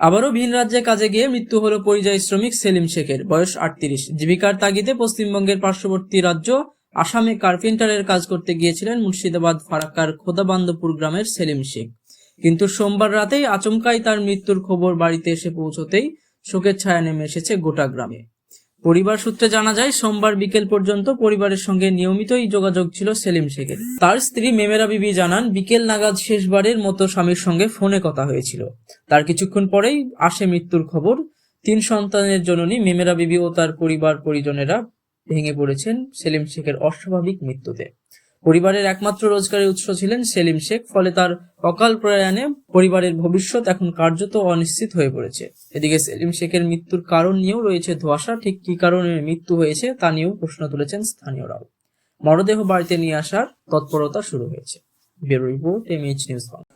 আবারও ভিন রাজ্যে কাজে গিয়ে মৃত্যু হলো পরিযায়ী শ্রমিক সেলিম শেখের, বয়স 38। জীবিকার তাগিদে পশ্চিমবঙ্গের পার্শ্ববর্তী রাজ্য আসামে কার্পেন্টারের কাজ করতে গিয়েছিলেন মুর্শিদাবাদ ফারাক্কার খোদাবান্দপুর গ্রামের সেলিম শেখ। কিন্তু সোমবার রাতেই আচমকাই তার মৃত্যুর খবর বাড়িতে এসে পৌঁছতেই শোকের ছায়া নেমে এসেছে গোটা গ্রামে। পরিবার সূত্রে জানা যায়, সোমবার বিকেল পর্যন্ত পরিবারের সঙ্গে নিয়মিতই যোগাযোগ ছিল সেলিম শেখের। তার স্ত্রী মেমেরা বিবি জানান, বিকেল নাগাদ শেষবারের মতো স্বামীর সঙ্গে ফোনে কথা হয়েছিল। তার কিছুক্ষণ পরেই আসে মৃত্যুর খবর। 3 সন্তানের জননী মেমেরা বিবি ও তার পরিবার পরিজনেরা ভেঙে পড়েছেন সেলিম শেখের অস্বাভাবিক মৃত্যুতে। পরিবারের একমাত্র রোজগারের উৎস ছিলেন সেলিম শেখ, ফলে তার অকাল প্রয়াণে পরিবারের ভবিষ্যৎ এখন কার্যত অনিশ্চিত হয়ে পড়েছে। এদিকে সেলিম শেখের মৃত্যুর কারণ নিয়েও রয়েছে ধোঁয়াশা। ঠিক কি কারণে মৃত্যু হয়েছে তা নিয়েও প্রশ্ন তুলেছেন স্থানীয়রাও। মরদেহ বাড়িতে নিয়ে আসার তৎপরতা শুরু হয়েছে। Bureau report, MH news Bangla.